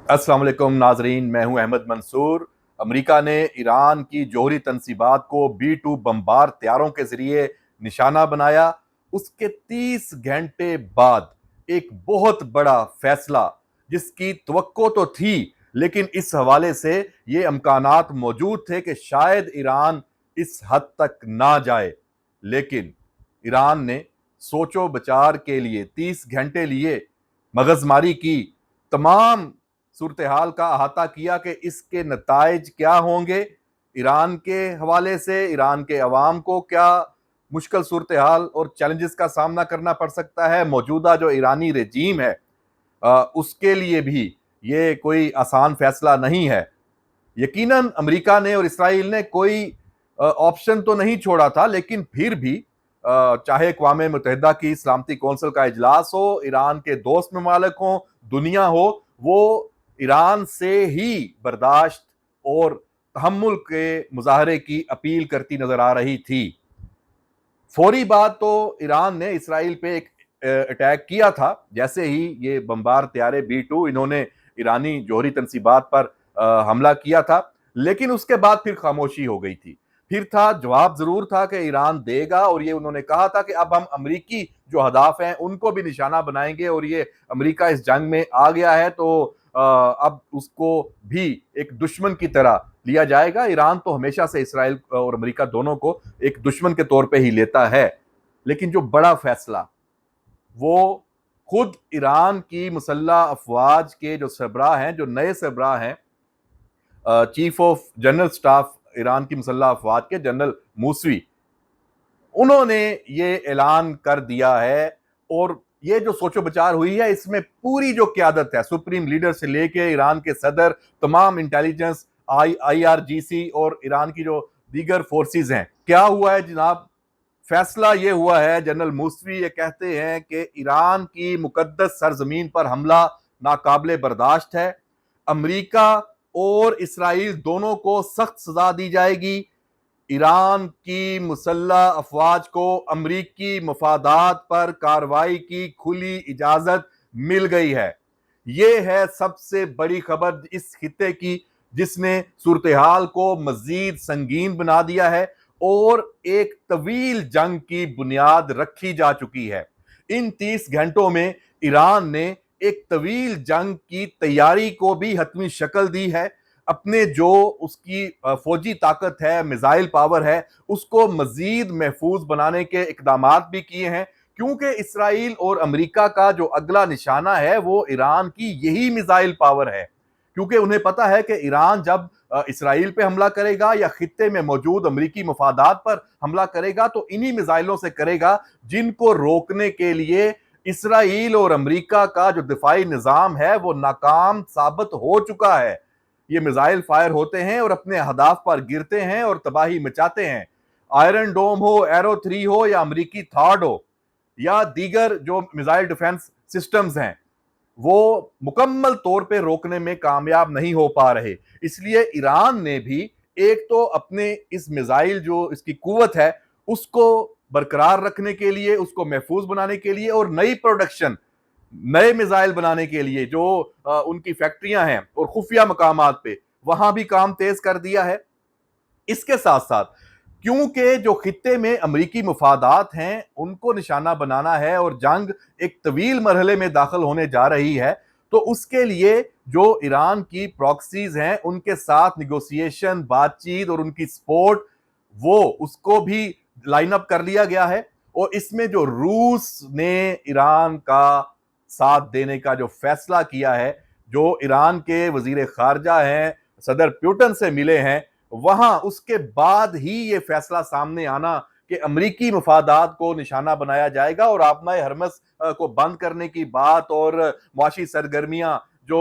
अस्सलाम वालेकुम नाजरीन, मैं हूं अहमद मंसूर। अमेरिका ने ईरान की जौहरी तनसीबात को B-2 बमबार तैयारों के जरिए निशाना बनाया। उसके 30 घंटे बाद एक बहुत बड़ा फैसला, जिसकी तवक्को तो थी, लेकिन इस हवाले से ये अमकानात मौजूद थे कि शायद ईरान इस हद तक ना जाए, लेकिन ईरान ने सोचो विचार के लिए 30 घंटे लिए, मगजमारी की, तमाम सूरत हाल का अहाता किया कि इसके नताइज क्या होंगे, ईरान के हवाले से ईरान के अवाम को क्या मुश्किल सूरत हाल और चैलेंजेस का सामना करना पड़ सकता है, मौजूदा जो ईरानी रजीम है उसके लिए भी ये कोई आसान फैसला नहीं है। यकीनन अमेरिका ने और इसराइल ने कोई ऑप्शन तो नहीं छोड़ा था, लेकिन फिर भी चाहे अक़वाम मुत्तहिदा की सलामती कौंसिल का इजलास हो, ईरान के दोस्त ममालिक हों, दुनिया हो, वो ईरान से ही बर्दाश्त और तहम्मुल के मुजाहरे की अपील करती नजर आ रही थी। फौरी बात तो ईरान ने इसराइल पे एक अटैक किया था, जैसे ही ये बमबार तैयारे B-2 इन्होंने ईरानी जौहरी तनसीबात पर हमला किया था, लेकिन उसके बाद फिर खामोशी हो गई थी। फिर था, जवाब जरूर था कि ईरान देगा, और ये उन्होंने कहा था कि अब हम अमरीकी जो हदाफ हैं उनको भी निशाना बनाएंगे, और ये अमरीका इस जंग में आ गया है तो अब उसको भी एक दुश्मन की तरह लिया जाएगा। ईरान तो हमेशा से इसराइल और अमेरिका दोनों को एक दुश्मन के तौर पे ही लेता है, लेकिन जो बड़ा फैसला वो खुद ईरान की मुसल्लह अफवाज के जो सरबराह हैं, जो नए सरबराह हैं, chief of general staff Iran की मुसल्लह अफवाज के जनरल मूसवी, उन्होंने ये ऐलान कर दिया है। और ये जो सोचो विचार हुई है, इसमें पूरी जो क्यादत है, सुप्रीम लीडर से लेके ईरान के सदर, तमाम इंटेलिजेंस, IRGC और ईरान की जो दीगर फोर्सेस हैं, क्या हुआ है जनाब? फैसला ये हुआ है, जनरल मूसवी ये कहते हैं कि ईरान की मुकद्दस सरजमीन पर हमला नाकाबिले बर्दाश्त है। अमेरिका और इसराइल दोनों को सख्त सजा दी जाएगी। ईरान की मुसल्लह अफवाज को अमरीकी मफादात पर कार्रवाई की खुली इजाजत मिल गई है। ये है सबसे बड़ी खबर इस खित्ते की, जिसने सूरत हाल को मजीद संगीन बना दिया है और एक तवील जंग की बुनियाद रखी जा चुकी है। इन 30 घंटों में ईरान ने एक तवील जंग की तैयारी को भी हतमी शक्ल दी है। अपने जो उसकी फौजी ताकत है, मिसाइल पावर है, उसको मजीद महफूज बनाने के इकदामात भी किए हैं, क्योंकि इसराइल और अमेरिका का जो अगला निशाना है वो ईरान की यही मिसाइल पावर है। क्योंकि उन्हें पता है कि ईरान जब इसराइल पे हमला करेगा या खित्ते में मौजूद अमेरिकी मफादात पर हमला करेगा तो इन्हीं मिसाइलों से करेगा, जिनको रोकने के लिए इसराइल और अमेरिका का जो दिफाई निजाम है वो नाकाम साबित हो चुका है। ये मिसाइल फायर होते हैं और अपने हदाफ पर गिरते हैं और तबाही मचाते हैं। आयरन डोम हो, एरो 3 हो, या अमेरिकी थार्ड हो, या दीगर जो मिसाइल डिफेंस सिस्टम्स हैं, वो मुकम्मल तौर पे रोकने में कामयाब नहीं हो पा रहे। इसलिए ईरान ने भी एक तो अपने इस मिसाइल जो इसकी कुव्वत है उसको बरकरार रखने के लिए, उसको महफूज बनाने के लिए, और नई प्रोडक्शन, नए मिसाइल बनाने के लिए जो उनकी फैक्ट्रियां हैं और खुफिया मकामात पे, वहां भी काम तेज कर दिया है। इसके साथ साथ क्योंकि जो खित्ते में अमरीकी मुफादात हैं उनको निशाना बनाना है और जंग एक तवील मरहले में दाखिल होने जा रही है, तो उसके लिए जो ईरान की प्रॉक्सीज हैं उनके साथ निगोसिएशन, बातचीत और उनकी सपोर्ट, वो उसको भी लाइन अप कर लिया गया है। और इसमें जो रूस ने ईरान का साथ देने का जो फैसला किया है, जो ईरान के वजीर खारजा हैं, सदर पुतिन से मिले हैं, वहां उसके बाद ही ये फैसला सामने आना कि अमरीकी मफादात को निशाना बनाया जाएगा और आबनाए हरमस को बंद करने की बात, और मुआशी सरगर्मियां जो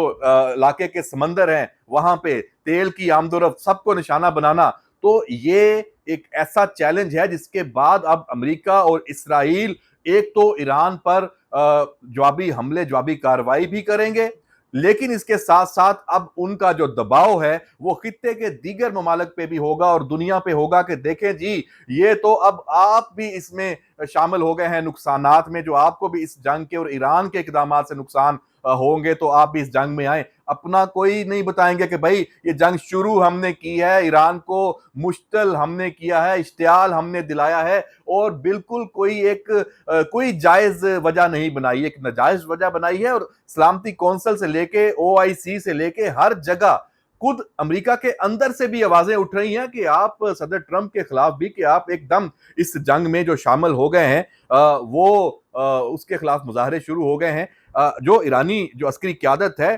इलाके के समंदर हैं वहां पे तेल की आमदोरफ्त सबको निशाना बनाना, तो ये एक ऐसा चैलेंज है जिसके बाद अब अमेरिका और इसराइल एक तो ईरान पर जवाबी हमले, जवाबी कार्रवाई भी करेंगे, लेकिन इसके साथ साथ अब उनका जो दबाव है वो खित्ते के दीगर ममालिक पे भी होगा और दुनिया पे होगा कि देखें जी, ये तो अब आप भी इसमें शामिल हो गए हैं नुकसानात में, जो आपको भी इस जंग के और ईरान के इकदामात से नुकसान होंगे तो आप भी इस जंग में आए। अपना कोई नहीं बताएंगे कि भाई ये जंग शुरू हमने की है, ईरान को मुश्तल हमने किया है, इश्तियाल हमने दिलाया है, और बिल्कुल कोई जायज वजह नहीं बनाई, एक नाजायज वजह बनाई है। और सलामती कौंसिल से लेके OIC से लेके हर जगह खुद अमेरिका के अंदर से भी आवाजें उठ रही हैं कि आप सदर ट्रंप के खिलाफ भी, कि आप एकदम इस जंग में जो शामिल हो गए हैं वो उसके खिलाफ मुजाहरे शुरू हो गए हैं। जो ईरानी जो अस्करी क्यादत है,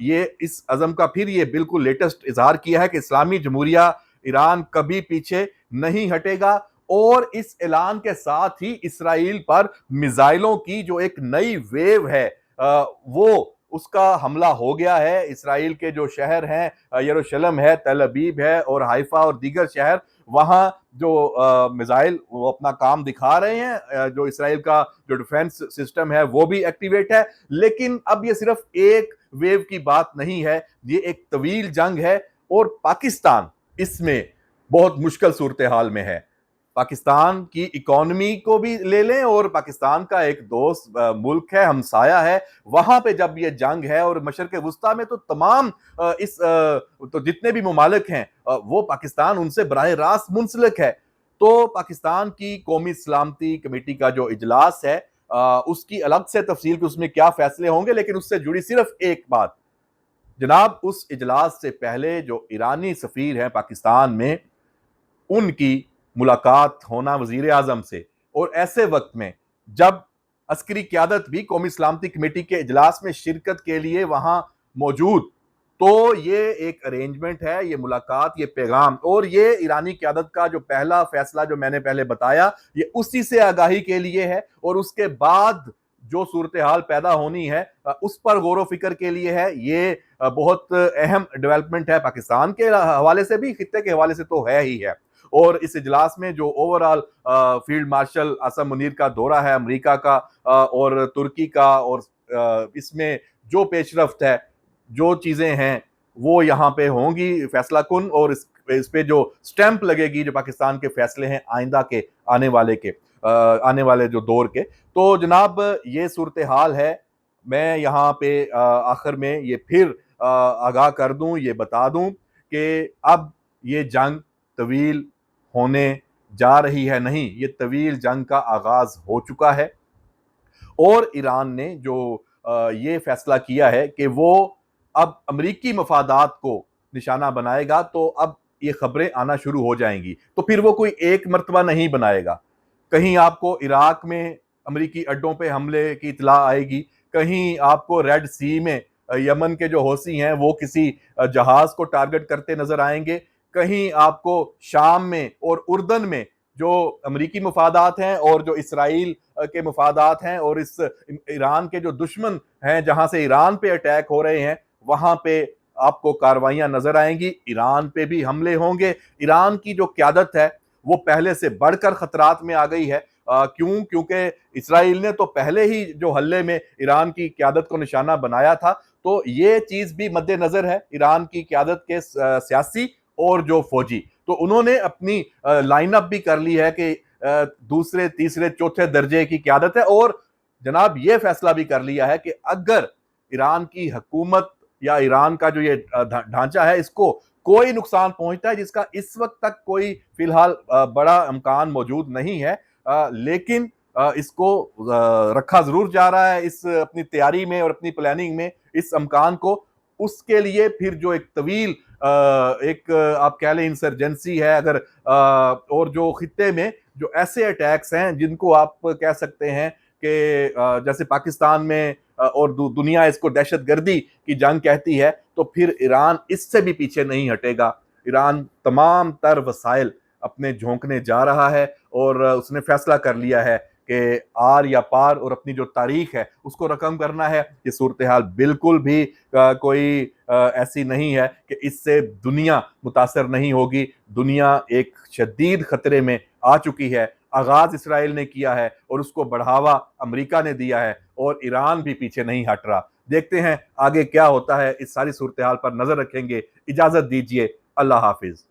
ये इस अज़म का फिर ये बिल्कुल लेटेस्ट इजहार किया है कि इस्लामी जमहूरिया ईरान कभी पीछे नहीं हटेगा। और इस ऐलान के साथ ही इसराइल पर मिसाइलों की जो एक नई वेव है वो उसका हमला हो गया है। इसराइल के जो शहर हैं, यरूशलेम है, तल अबीब है और हाइफा और दीगर शहर, वहां जो मिसाइल वो अपना काम दिखा रहे हैं। जो इसराइल का जो डिफेंस सिस्टम है वो भी एक्टिवेट है। लेकिन अब ये सिर्फ एक वेव की बात नहीं है, ये एक तवील जंग है और पाकिस्तान इसमें बहुत मुश्किल सूरत हाल में है। पाकिस्तान की इकोनॉमी को भी ले लें, और पाकिस्तान का एक दोस्त मुल्क है, हमसाया है, वहां पे जब ये जंग है, और मशरक़ वुस्ता में तो तमाम तो जितने भी मुमालिक हैं वो पाकिस्तान उनसे बराह रास्त मुंसलिक है। तो पाकिस्तान की कौमी सलामती कमेटी का जो इजलास है उसकी अलग से तफसील कि उसमें क्या फैसले होंगे, लेकिन उससे जुड़ी सिर्फ एक बात, जनाब उस इजलास से पहले जो ईरानी सफीर हैं पाकिस्तान में, उनकी मुलाकात होना वजीर आजम से, और ऐसे वक्त में जब अस्करी क्यादत भी कौमी सलामती कमेटी के इजलास में शिरकत के लिए वहां मौजूद, तो ये एक अरेंजमेंट है, ये मुलाकात, ये पैगाम, और ये ईरानी क्यादत का जो पहला फैसला जो मैंने पहले बताया, ये उसी से आगाही के लिए है। और उसके बाद जो सूरत हाल पैदा होनी है उस पर गौर फिक्र के लिए है। ये बहुत अहम डेवलपमेंट है पाकिस्तान के हवाले से भी, खित्ते के हवाले से तो है ही है। और इस इजलास में जो overall field marshal Assam Munir का दौरा है अमेरिका का और तुर्की का, और इसमें जो पेशरफ्त है, जो चीजें हैं वो यहाँ पे होंगी फैसला कुन, और इस पे जो स्टैंप लगेगी, जो पाकिस्तान के फैसले हैं आइंदा के आने वाले जो दौर के। तो जनाब ये सूरत हाल है। मैं यहाँ पे आखिर में ये फिर आगाह कर दूं, ये बता दूं कि अब ये जंग तवील होने जा रही है नहीं, ये तवील जंग का आगाज हो चुका है। और ईरान ने जो ये फैसला किया है कि वो अब अमरीकी मफादात को निशाना बनाएगा, तो अब ये खबरें आना शुरू हो जाएंगी। तो फिर वो कोई एक मर्तबा नहीं बनाएगा, कहीं आपको इराक में अमरीकी अड्डों पे हमले की इतला आएगी, कहीं आपको रेड सी में यमन के जो हौसी हैं वो किसी जहाज को टारगेट करते नजर आएंगे, कहीं आपको शाम में और उर्दन में जो अमरीकी मफादात हैं और जो इसराइल के मफादात हैं और इस ईरान के जो दुश्मन हैं जहां से ईरान पे अटैक हो रहे हैं, वहां पे आपको कार्रवाइयां नजर आएंगी। ईरान पे भी हमले होंगे। ईरान की जो क्यादत है वो पहले से बढ़कर खतरात में आ गई है। क्योंकि इसराइल ने तो पहले ही जो हल्ले में ईरान की क्यादत को निशाना बनाया था, तो ये चीज भी मद्देनजर है ईरान की क्यादत के सियासी और जो फौजी। तो उन्होंने अपनी लाइनअप भी कर ली है कि दूसरे तीसरे चौथे दर्जे की क्यादत है, और जनाब ये फैसला भी कर लिया है कि अगर ईरान की हुकूमत या ईरान का जो ये ढांचा है इसको कोई नुकसान पहुंचता है, जिसका इस वक्त तक कोई फिलहाल बड़ा इम्कान मौजूद नहीं है, लेकिन इसको रखा जरूर जा रहा है इस अपनी तैयारी में और अपनी प्लानिंग में इस इम्कान को। उसके लिए फिर जो एक तवील एक आप कह लें इंसर्जेंसी है, अगर और जो खित्ते में जो ऐसे अटैक्स हैं जिनको आप कह सकते हैं कि जैसे पाकिस्तान में और दुनिया इसको दहशतगर्दी की जंग कहती है, तो फिर ईरान इससे भी पीछे नहीं हटेगा। ईरान तमाम तर वसाइल अपने झोंकने जा रहा है, और उसने फैसला कर लिया है कि आर या पार, और अपनी जो तारीख है उसको रकम करना है। ये सूरत हाल बिल्कुल भी कोई ऐसी नहीं है कि इससे दुनिया मुतासर नहीं होगी। दुनिया एक शदीद खतरे में आ चुकी है। आगाज इसराइल ने किया है और उसको बढ़ावा अमेरिका ने दिया है, और ईरान भी पीछे नहीं हट रहा। देखते हैं आगे क्या होता है। इस सारी सूरत हाल पर नजर रखेंगे। इजाजत दीजिए, अल्लाह हाफिज।